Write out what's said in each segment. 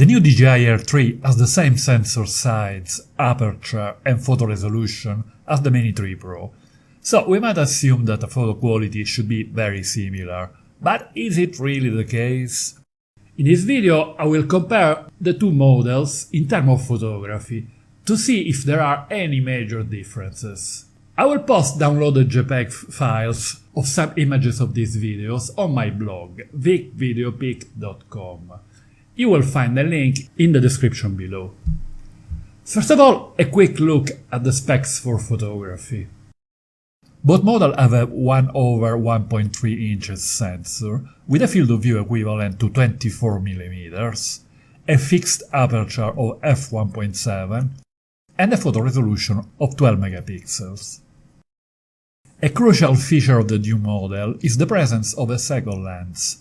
The new DJI Air 3 has the same sensor size, aperture and photo resolution as the Mini 3 Pro, so we might assume that the photo quality should be very similar, but is it really the case? In this video I will compare the two models in terms of photography to see if there are any major differences. I will post downloaded JPEG files of some images of these videos on my blog vicvideopic.com. You will find the link in the description below. First of all, a quick look at the specs for photography. Both models have a 1/1.3 inches sensor with a field of view equivalent to 24 mm, a fixed aperture of f1.7 and a photo resolution of 12 megapixels. A crucial feature of the new model is the presence of a second lens,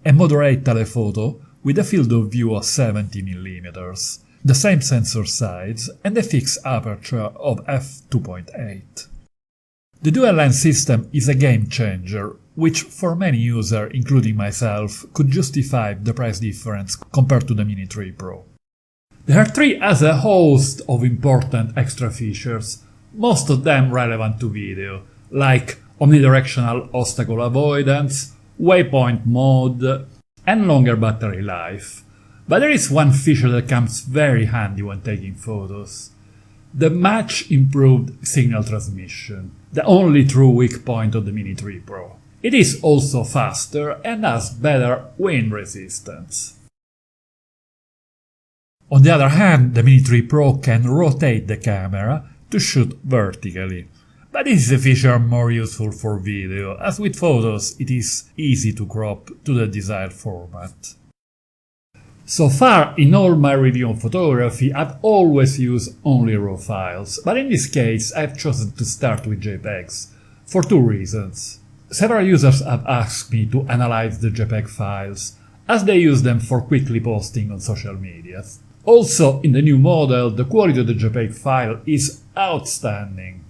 a moderate telephoto with a field of view of 70 mm, the same sensor size and a fixed aperture of f2.8. The dual lens system is a game changer, which for many users, including myself, could justify the price difference compared to the Mini 3 Pro. The Air 3 has a host of important extra features, most of them relevant to video, like omnidirectional obstacle avoidance, waypoint mode, and longer battery life. But there is one feature that comes very handy when taking photos: the much improved signal transmission, the only true weak point of the Mini 3 Pro. It is also faster and has better wind resistance. On the other hand, the Mini 3 Pro can rotate the camera to shoot vertically. But this is a feature more useful for video, as with photos it is easy to crop to the desired format. So far, in all my review of photography, I've always used only RAW files, but in this case I've chosen to start with JPEGs, for two reasons. Several users have asked me to analyze the JPEG files, as they use them for quickly posting on social media. Also, in the new model, the quality of the JPEG file is outstanding.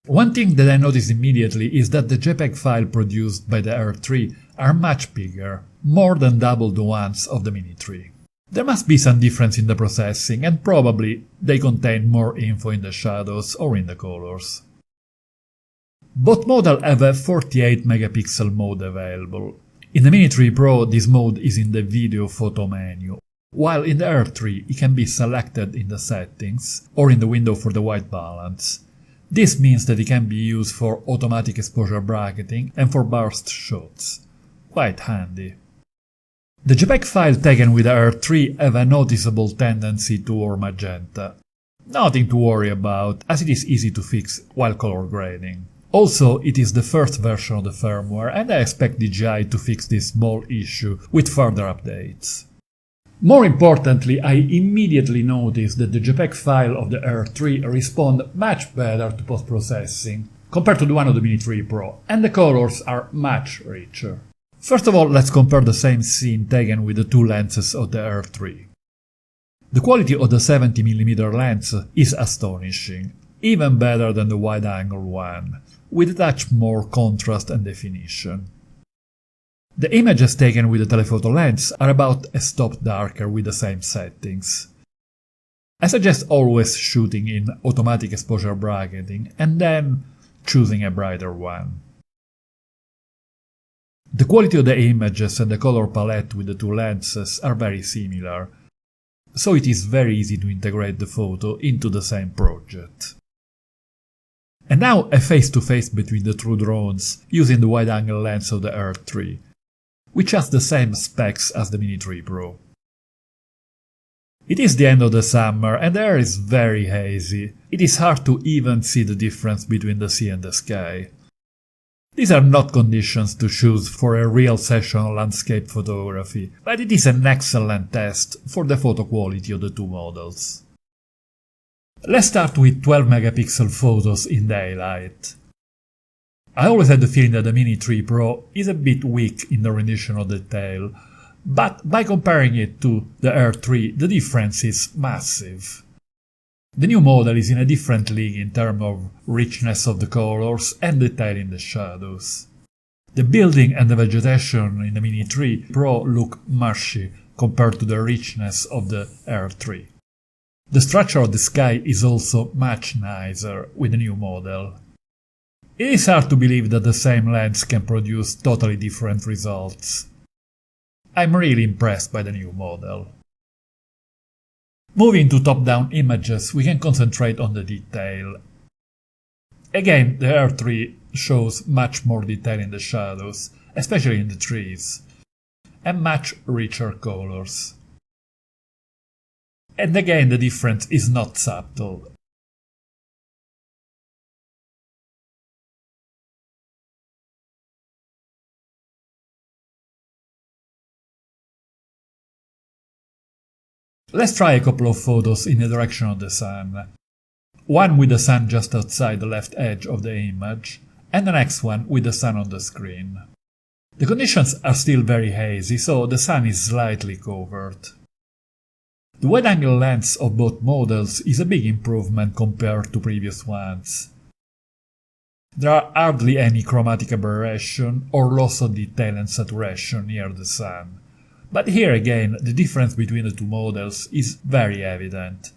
One thing that I noticed immediately is that the JPEG file produced by the Air 3 are much bigger, more than double the ones of the Mini 3. There must be some difference in the processing, and probably they contain more info in the shadows or in the colors. Both models have a 48 megapixel mode available. In the Mini 3 Pro this mode is in the video photo menu, while in the Air 3 it can be selected in the settings or in the window for the white balance. This means that it can be used for automatic exposure bracketing and for burst shots. Quite handy. The JPEG file taken with the Air 3 have a noticeable tendency toward magenta. Nothing to worry about, as it is easy to fix while color grading. Also, it is the first version of the firmware, and I expect DJI to fix this small issue with further updates. More importantly, I immediately noticed that the JPEG file of the Air 3 responds much better to post-processing compared to the one of the Mini 3 Pro, and the colors are much richer. First of all, let's compare the same scene taken with the two lenses of the Air 3. The quality of the 70mm lens is astonishing, even better than the wide-angle one, with a touch more contrast and definition. The images taken with the telephoto lens are about a stop darker with the same settings. I suggest always shooting in automatic exposure bracketing and then choosing a brighter one. The quality of the images and the color palette with the two lenses are very similar, so it is very easy to integrate the photo into the same project. And now a face-to-face between the two drones using the wide-angle lens of the Air 3. Which has the same specs as the Mini 3 Pro. It is the end of the summer and the air is very hazy. It is hard to even see the difference between the sea and the sky. These are not conditions to choose for a real session on landscape photography, but it is an excellent test for the photo quality of the two models. Let's start with 12 megapixel photos in daylight. I always had the feeling that the Mini 3 Pro is a bit weak in the rendition of detail, but by comparing it to the Air 3 the difference is massive. The new model is in a different league in terms of richness of the colors and detail in the shadows. The building and the vegetation in the Mini 3 Pro look mushy, compared to the richness of the R3. The structure of the sky is also much nicer with the new model. It is hard to believe that the same lens can produce totally different results. I'm really impressed by the new model. Moving to top-down images, we can concentrate on the detail. Again, the R3 shows much more detail in the shadows, especially in the trees, and much richer colors. And again, the difference is not subtle. Let's try a couple of photos in the direction of the sun. One with the sun just outside the left edge of the image, and the next one with the sun on the screen. The conditions are still very hazy, so the sun is slightly covered. The wide-angle lens of both models is a big improvement compared to previous ones. There are hardly any chromatic aberration or loss of detail and saturation near the sun. But here again, the difference between the two models is very evident.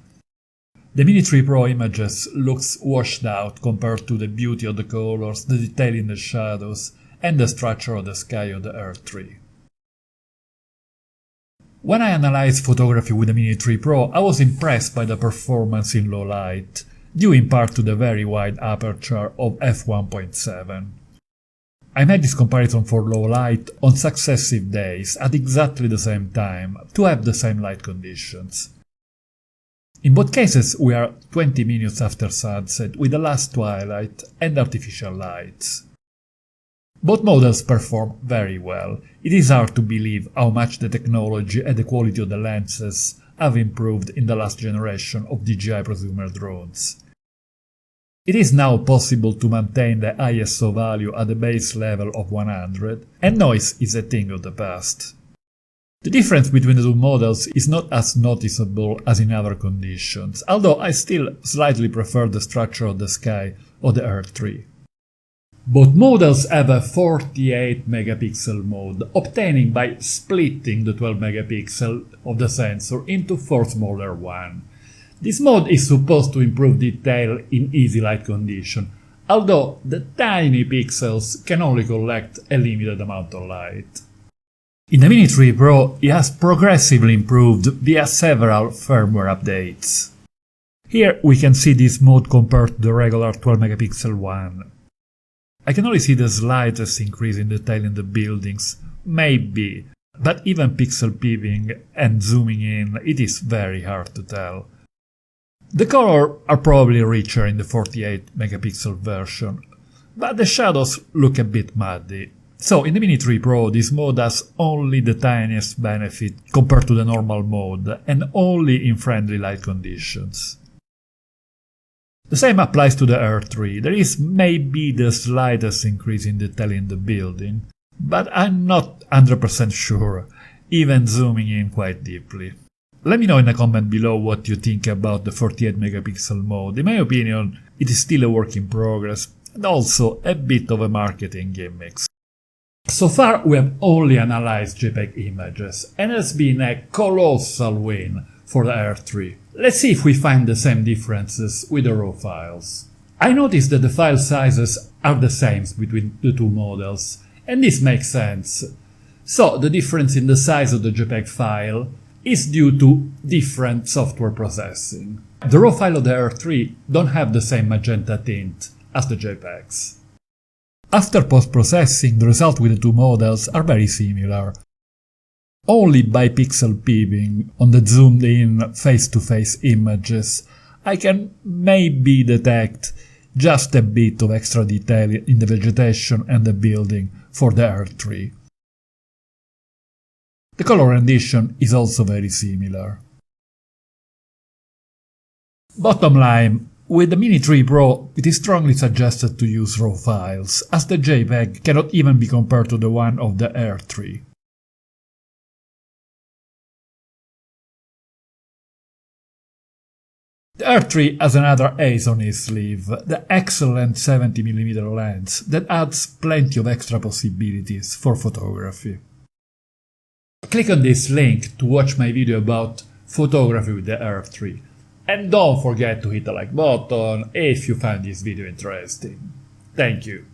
The Mini 3 Pro images looks washed out compared to the beauty of the colors, the detail in the shadows, and the structure of the sky of the R3. When I analyzed photography with the Mini 3 Pro, I was impressed by the performance in low light, due in part to the very wide aperture of f1.7. I made this comparison for low light on successive days at exactly the same time to have the same light conditions. In both cases we are 20 minutes after sunset with the last twilight and artificial lights. Both models perform very well. It is hard to believe how much the technology and the quality of the lenses have improved in the last generation of DJI prosumer drones. It is now possible to maintain the ISO value at the base level of 100, and noise is a thing of the past. The difference between the two models is not as noticeable as in other conditions, although I still slightly prefer the structure of the sky of the R3. Both models have a 48 megapixel mode, obtaining by splitting the 12 megapixel of the sensor into 4 smaller ones. This mode is supposed to improve detail in easy light conditions, although the tiny pixels can only collect a limited amount of light. In the Mini 3 Pro, it has progressively improved via several firmware updates. Here we can see this mode compared to the regular 12 megapixel one. I can only see the slightest increase in detail in the buildings, maybe, but even pixel peeping and zooming in, it is very hard to tell. The colors are probably richer in the 48 megapixel version, but the shadows look a bit muddy. So in the Mini 3 Pro this mode has only the tiniest benefit compared to the normal mode and only in friendly light conditions. The same applies to the R3. There is maybe the slightest increase in detail in the building, but I'm not 100% sure, even zooming in quite deeply. Let me know in a comment below what you think about the 48 megapixel mode. In my opinion, it is still a work in progress and also a bit of a marketing gimmick. So far we have only analyzed JPEG images and it has been a colossal win for the R3. Let's see if we find the same differences with the RAW files. I noticed that the file sizes are the same between the two models, and this makes sense. So the difference in the size of the JPEG file is due to different software processing. The RAW file of the R3 don't have the same magenta tint as the JPEGs. After post-processing, the result with the two models are very similar. Only by pixel peeping on the zoomed-in face-to-face images, I can maybe detect just a bit of extra detail in the vegetation and the building for the R3. The color rendition is also very similar. Bottom line, with the Mini 3 Pro it is strongly suggested to use RAW files, as the JPEG cannot even be compared to the one of the R3. The R3 has another ace on its sleeve, the excellent 70mm lens that adds plenty of extra possibilities for photography. Click on this link to watch my video about photography with the RF3. And don't forget to hit the like button if you found this video interesting. Thank you.